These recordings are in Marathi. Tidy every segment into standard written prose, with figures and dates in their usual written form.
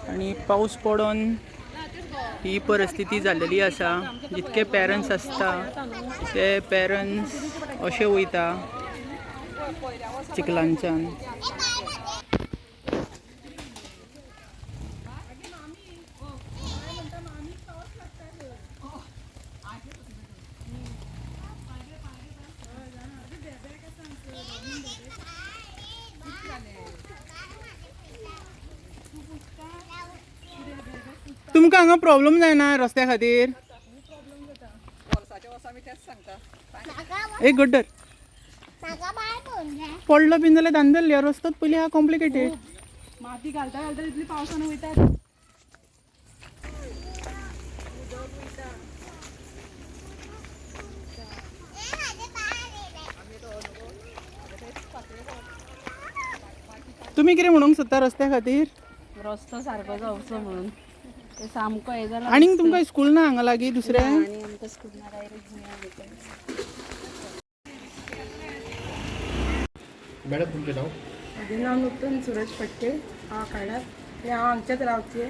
आणि पाऊस पडून ही परिस्थिती झालेली आसा. जितके पेरेंट्स असता ते पेरेंट्स अशे वयता चिखलांच्यान. तुमकां हांगा प्रॉब्लेम जायना रस्त्या खातीर? एक गड्डर पडलो बीन जाल्यार धांदरले रस्तो पयलीं हा कॉम्प्लिकेटेड. माती घालता घालता इतली पावसान वयता. तुमी कितें म्हणूंक सोदता रस्त्या खातीर? रस्तो सारको जावचो म्हणून ते सामको हे जाला. आनीक तुमकां स्कूल ना हांगा लागीं दुसरें? आनी आमकां स्कूल ना डायरेक्ट मॅडम तुमचें नांव? म्हजें नांव नूतन सुरज फडके. हांव काडार हांव हांगचेच रावचे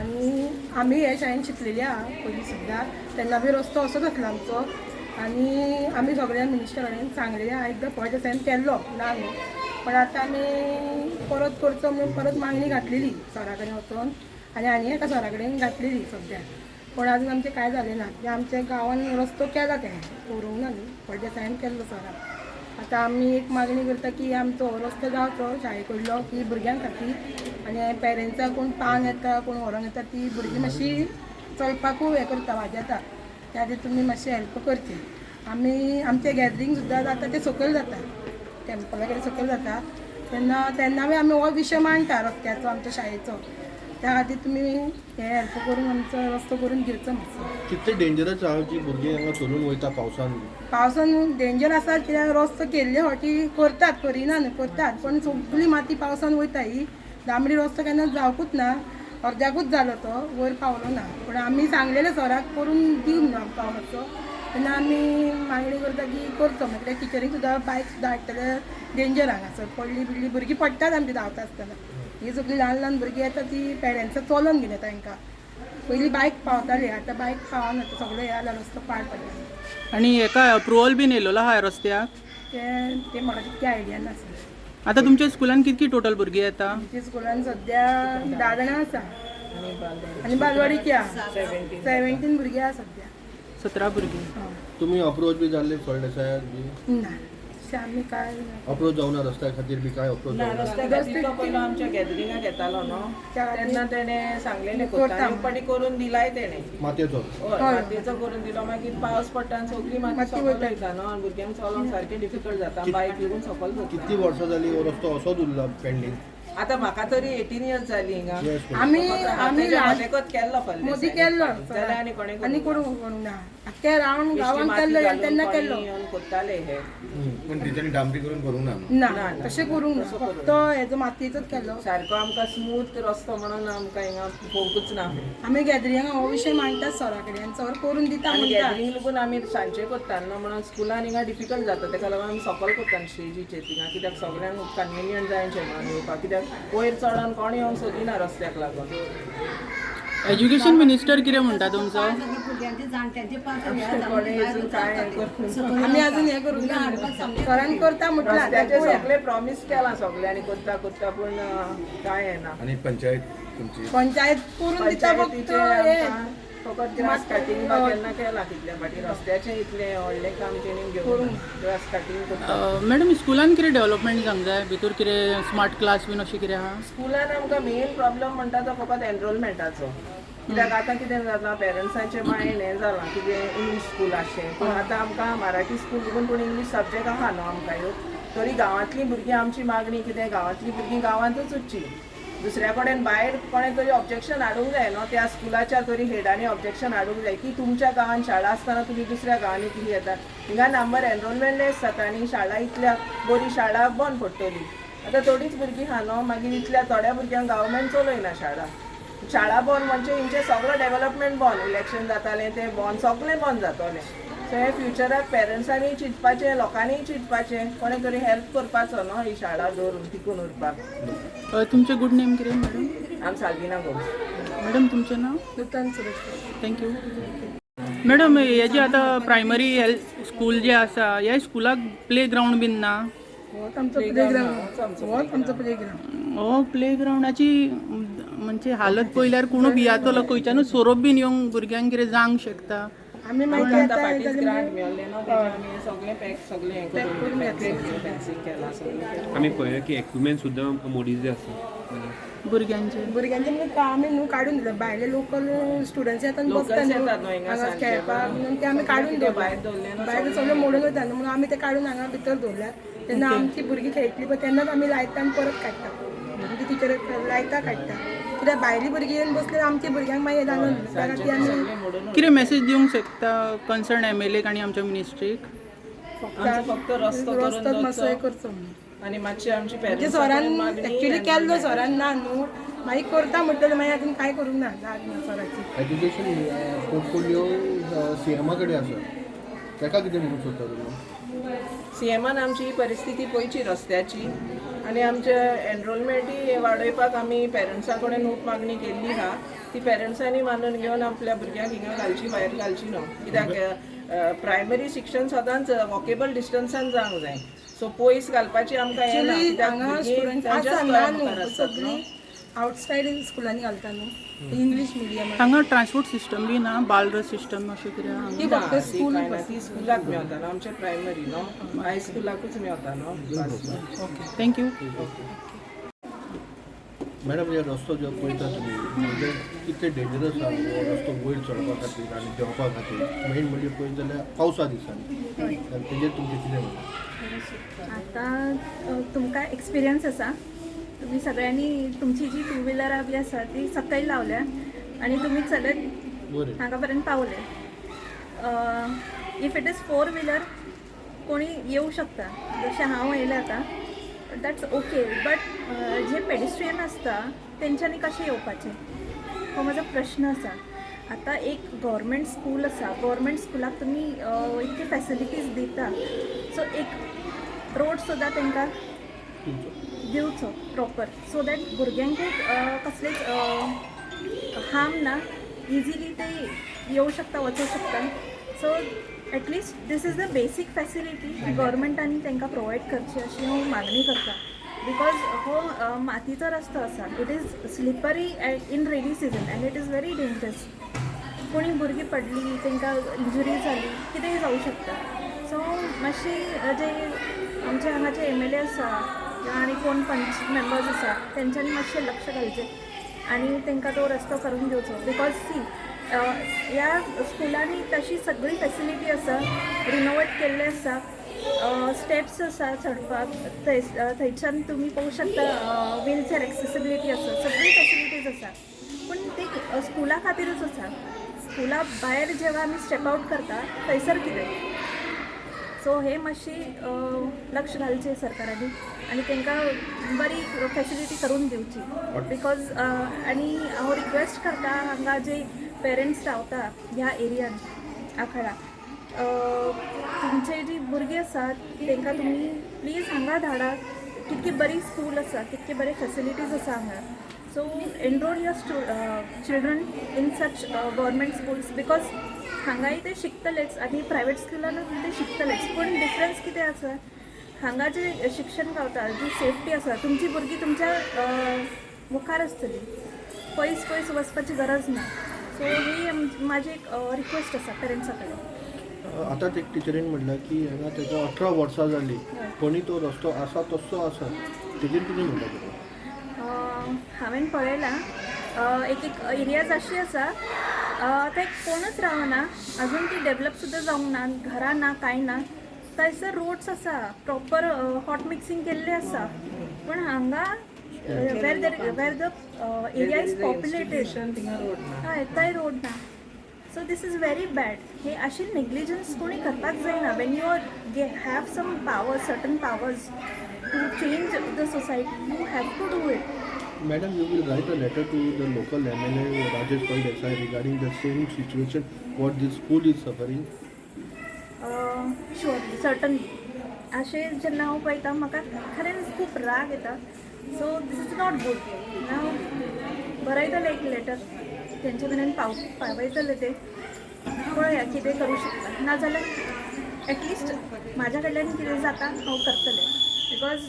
आनी आमी हे शाळेन शिकलेली आहा पयलीं सुद्दां. तेन्ना बी रस्तो असोच आसलो आमचो आनी आमी सगळ्या मिनिस्टर कडेन सांगलेलें आहा. एकदां फर्स्ट सायन केल्लो ना न्हू, पण आतां आमी परत करचो म्हणून परत मागणी घातलेली सरा कडेन वचून आनी एका सरा कडेन घातलेली सद्या. पण आजून आमचें कांय जालें ना. ते आमच्या गांवान रस्तो केला तेणें, करूंक ना न्ही, फर्स्ट सायन केल्लो सरा. आतां आमी एक मागणी करता की आमचो रस्तो जावचो शाळे कडलो की भुरग्यां खातीर आनी पेरंट्सां कोण पान येता कोण व्हरोंक येता ती भुरगीं मातशी चलपाकूय हें करता वाजेता. त्या खातीर तुमी मातशें हेल्प करचें. आमी आमचें गॅदरींग सुद्दां जाता तें सकयल जाता, टॅम्पला कडेन सकयल जाता तेन्ना आमी हो विशय मांडटा रस्त्याचो आमच्या शाळेचो. त्या खातीर तुमी हे हेल्प करून आमचो रस्तो करून दिवचो मातसो. कितले डेंजरस आहा की भुरगीं हांगा चलून वयता पावसान डेंजर आसा कित्याक रस्तो केल्ले फावटी करतात, करिना न्हू, करतात पण सगळी माती पावसान वयता. ही दामडी रस्तो केन्ना जावकूच ना, अर्द्याकूच जालो तो, वयर पावलो ना. पण आमी सांगलेले सराक करून दिवं न्हू आमकां मातसो. तेन्ना आमी मागणी करता की करचो म्हणजे टिचरीक सुद्दां बायक सुद्दां हाडटले डेंजर हांगासर पडली बिडली भुरगीं पडटात आमची धांवता आसतना. ही सगळीं ल्हान ल्हान भुरगीं येता ती पेरंट्सां चलोन घेवन येता तांकां. पयलीं बायक पावताली, आतां बायक पावना, सगळें हे जाल्यार रस्तो पाड पडला. आनी हेका अप्रुवल बीन येयलेलो आहा रस्त्याक? ते म्हाका तितकी आयडिया नासली. आतां तुमच्या स्कुलान कितकी टोटल भुरगीं येता? आमच्या स्कुलान सद्या 10 जाणां आसा आनी बालवाडीची आहा 17 भुरगीं आहा सद्या. 17 भुरगीं. तुम्ही अप्रोच बी जाल्ले फळदेसायाक बी? ना आमी काय अप्रोच जावना रस्त्या खातीर बी काय अप्रोच जावना? रस्त्या खातीर तो पयलो आमच्या गॅदरिंगाक येतालो न्हू, तेन्ना तेणें सांगलेलें कोतारी करून दिलाय तेणें मातयेचो. हय मातयेचो करून दिलो. मागीर पावस पडटा आनी सगळी माती सकयल वयता न्हू आनी भुरग्यांक चलोवंक सारकें डिफिकल्ट जाता. बायक येवन सकयल जाता. कितली वर्सां जाली हो रस्तो असोच उरला पेंडींग? आतां म्हाका तरी 18 इयर्स जाली हिंगा. आमी हातेकत केल्लो फल्ले मोदी केल्लो जाल्यार आनी कोणें आनी करूंक ना. ते रावन गांवान केल्लो तेन्ना केल्लो कोत्ताले हे. पण टिचरींनी डांबरी करून करूंक ना. ना तशें करूंक ना, फक्त हेजो मातयेचोच केल्लो. सारको आमकां स्मूथ रस्तो म्हणून आमकां हिंगा पळोवंकूच ना. आमी गॅदरिंगाक हो विशय मांडटात सरा कडेन, सर करून दिता आनी म्हणटा. गॅदरिंग लागून आमी सांजचे करता न्हू म्हणून स्कुलान हिंगा डिफिकल्ट जाता. ताका लागून आमी सकयल करता स्टेजीचेर थिंगा, कित्याक सगळ्यांक कन्विनियंट जायचें म्हणून येवपाक. कित्याक वयर चडोन कोण येवंक सोदिना रस्त्याक लागून. एज्युकेशन मिनिस्टर कितें म्हणटा तुमचो? आमी अजून हे करूंक ना, सरान करता म्हटलं. रस्त्याचे सगळे प्रॉमिस केला सगळ्यांनी करता करता पण काय येना. आणि पंचायत तुमची? पंचायत करून दिता फक्त हे फकत ग्रास कटिंग केन्ना केला तितल्या फाटी. रस्त्याचें इतलें व्हडलें काम तेणी घेवन ग्रास कटिंग करता. मॅडम स्कुलान कितें डेव्हलपमेंट जावंक जाय? भितर कितें स्मार्ट क्लास बीन अशें कितें आहा? स्कुलान आमकां मेन प्रॉब्लम म्हणटा तो फकत एनरोलमेंटाचो. कित्याक आतां कितें जाता पेरंट्सांचें मायंड हें जालां कितें इंग्लीश स्कूल आसचें. पूण आतां आमकां मराठी स्कूल लागून पूण इंग्लीश सब्जेक्ट आहा न्हू आमकां ह्यो. तरी गांवांतलीं भुरगीं आमची मागणी कितें गांवांतलीं भुरगीं गांवांतूच उरचीं. दुसऱ्या कडेन भायर कोणें तरी ऑब्जेक्शन हाडूंक जाय न्हू. त्या स्कुलाच्या तरी हेडांनी ऑब्जेक्शन हाडूंक जाय की तुमच्या गांवांत शाळा आसतना तुमी दुसऱ्या गांवांनी कितें येतात. हिंगा नंबर एनरोलमेंट लेस जाता आनी शाळा इतल्या बरी शाळा बंद पडटली. आतां थोडीच भुरगीं आहा न्हू, मागीर इतल्या थोड्या भुरग्यांक गव्हर्मेंट चलयना शाळा. शाळा बंद म्हणजे हेंचे सगळं डेव्हलपमेंट बंद, इलेक्शन जातालें तें बंद, सगळें बंद जातलें. सो हे फ्युचराक पेरंट्सांनी चिंतपाचें, लोकांनीय चिंतपाचें, कोणें तरी हेल्प करपाचो न्हू ही शाळा दवरून टिकून उरपाक. तुमचें गुड नेम कितें मॅडम? आमी साल्विना गोम. मॅडम तुमचें नाव? नूतन सुरेश. थँक्यू. मॅडम हेजे आतां प्रायमरी हेल्थ स्कूल जे आसा ह्या स्कुलाक प्ले ग्रावंड बीन ना? होच आमचो प्लेग्रावंड, होच आमचो प्लेग्रावंड. हो प्ले ग्रावंडाची म्हणजे हालत पळयल्यार कोणू भियातलो, खंयच्यानूच सोरोप बीन येवंक भुरग्यांक कितें जावंक शकता. आमी आतां मागीर फाटीच आतां ग्रांट मेळ्ळें न्हू, तेजें आमी सगळें सगळें हें करून फेन्सिंग केलां सगळें. आम्ही पळयलें की इक्विपमेंट सुद्दां मोडीचे आसा भुरग्यांचे भुरग्यांचे म्हणजे आमी न्हू काडून दिलं, भायले लोकल स्टुडंट्स येतात न्हू, बसता Locals न्हू येतात न्हू हिंगा हांगा सांजचे खेळपाक म्हणून ते आमी काडून कितें भायर दवरलें दवरले, न्हू भायर सगळें मोडून वयता न्हू म्हणून आमी ते काडून हांगा भितर दवरल्या. तेन्ना आमची भुरगीं खेळटलीं पळय तेन्नाच आमी लायता आनी परत काडटा, म्हणजे टिचर लायता काडटा. कित्याक भायलीं भुरगीं येवन बसल्यार आमच्या भुरग्यांक मागीर जाणून त्या खातीर आमी कितें मेसेज दिवंक शकता कन्सर्न MLA आनी आमच्या मिनिस्ट्रीक? आमचो फक्त रस्तो करून रस्तो मातसो हे दवरचो करचो म्हणून. आनी मातशी आमची म्हणजे पेरंट्स सरान एक्च्युली केल्लो, सरान ना न्हू, मागीर करता म्हणटलें मागीर आजून कांय करूंक ना सराची. एज्युकेशन पोर्टफोलिओ CMA कडेन आसा, ताका कितें म्हणूंक सोदता तुमी? CMान आमची ही परिस्थिती पयची रस्त्याची आनी आमचे एनरोलमेंटूय वाडोवपाक आमी पेरंट्सां कडेन खूब मागणी केल्ली आहा. ती पेरंट्सांनी मानून घेवन आपल्या भुरग्यांक हिंगा घालची, भायर घालची न्हू. कित्याक प्रायमरी शिक्षण सदांच वॉकेबल डिस्टन्सान जावंक जाय. सो पयस घालपाची आमकां हें ना, कित्याक हांगा भुरगीं स्टुडंट तांच्याच आसा ना मुखार न्हू, आसतात न्हू. सगळीं आवटसायड स्कुलांनी घालता न्हू, इंग्लीश मिडियम. हांगा ट्रान्सपोर्ट सिस्टम बी ना, बालरस सिस्टम अशें कितें हांगा? ती फक्त ती स्कूल कांय ना, ती स्कुलाक मेवता न्हू, आमचे प्रायमरी न्हू, हाय स्कुलाकूच मेवता न्हू. Okay thank you. मॅडम हे रस्तो जो पळयता तुमी म्हणजे कितले डेंजरस आसा हो रस्तो वयर चडपा खातीर आनी देंवपा खातीर. मेन म्हणजे पळयत जाल्यार पावसा दिसांनी, आनी तेजेर तुमचें कितें म्हणटा? आता तुमकां एक्सपिरियन्स आसा, तुम्ही सगळ्यांनी तुमची जी टू व्हिलरां बी आसा ती सकयल लावल्या आणि तुम्ही चलत बरें. हांगा पर्यंत पावले. इफ इट इज 4 व्हिलर कोणी येऊ शकता, जशें हांव येयलें आतां, दॅट्स ओके. बट जे पेडिस्ट्रियन आसता तेंच्यांनी कशें येवपाचें, हो म्हजो प्रश्न आसा. आता एक गव्हर्मेंट स्कूल आसा, गव्हर्मेंट स्कुलाक तुमी इतके फॅसिलिटीज दिता, सो एक रोड सुद्दां तांकां दिवचो प्रॉपर, सो दॅट भुरग्यांकूय कसलेच हार्म ना, इजिली ते येऊ शकता, वचूं शकता. So at least this is the basic facility गव्हर्मेंटांनी तांकां प्रोवायड करची अशी हांव मागणी करता. बिकॉज हो मातीचो रस्तो आसा, it is slippery in rainy season and it is very dangerous. कोणी भुरगीं पडली, तांकां इंजुरी जाली, कितेंय जावं शकता. सो मातशी जे आमचे हांगाचे MLA आसा आनी कोण पंच मेंबर्स आसा तेंच्यांनी मातशें लक्ष घालचें आनी तांकां तो रस्तो करून दिवचो. बिकॉज सी ह्या स्कुलांनी तशी सगळी फॅसिलिटी आसा, रिनोवेट केल्ले आसा, स्टेप्स आसा चडपाक, थंयच्यान तुमी पळोवंक शकता व्हीलचेअर एक्सेसिबिलिटी आसा, सगळी फॅसिलिटीज आसा. पूण ती स्कुला खातीरच आसा. स्कुला भायर जेव्हा आमी स्टेप आउट करता थंयसर कितें. सो हे मातशी लक्ष घालचें सरकारांनी आनी तांकां बरी फॅसिलिटी करून दिवची. बिकॉज आनी हांव रिक्वेस्ट करता हांगा जे पेरंट्स रावता ह्या एरियान आखाडा, तुमचे जी भुरगीं आसात तांकां तुमी प्लीज हांगा धाडात. कितकी बरी स्कूल आसा, कितके बरे फॅसिलिटीज आसा हांगा. So enrol your children in such government schools, because हांगाय ते शिकतलेच आनी प्रायवेट स्कुलानूय ते शिकतलेच. पूण डिफरन्स कितें आसा, हांगा जे शिक्षण गावता, जी सेफ्टी आसा, तुमची भुरगीं तुमच्या मुखार आसतली, पयस पयस वचपाची गरज ना. सो ही म्हाजी एक रिक्वेस्ट आसा पेरंट्सां कडेन. आतां एक टिचरीन म्हणलें की हांगा ताका 18 वर्सां जालीं, कोणी तो रस्तो आसा तसो आसा, तेजेर कितें म्हणटा तुमी? हांवें पळयलां एक एरियाज अशी आसा थंय कोणूच रावना, अजून ती डेवलप सुद्दां जावंक ना, घरां ना, कांय ना. थंयसर रोड्स आसा, प्रॉपर हॉट मिक्सिंग केल्लें आसा. पूण हांगा where the area is populated, हय थंय रोड ना. So this is very bad. हे अशी नेग्लिजन्स कोणी करपाक जायना. When you have some powers, certain powers to change the society, you have to do it. Madam, you will write a letter to the local MLA Rajesh Pai Desai regarding the same situation what this school is suffering. Surely certainly असे जेन्ना हांव पळयता म्हाका खरेंच खूब राग येता so this is not good हांव बरयतलें एक लेटर तेंचे मेरेन पावयतलें ते पळया कितें करूं शकता नाजाल्यार एटलिस्ट म्हाज्या कडल्यान कितें जाता हांव करतलें because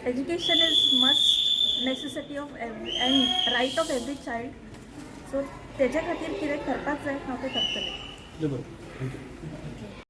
education is must necessity of and right of every child so तेज्या खातीर कितें करपाक जाय हांव तें करतलें बरोबर. Thank you.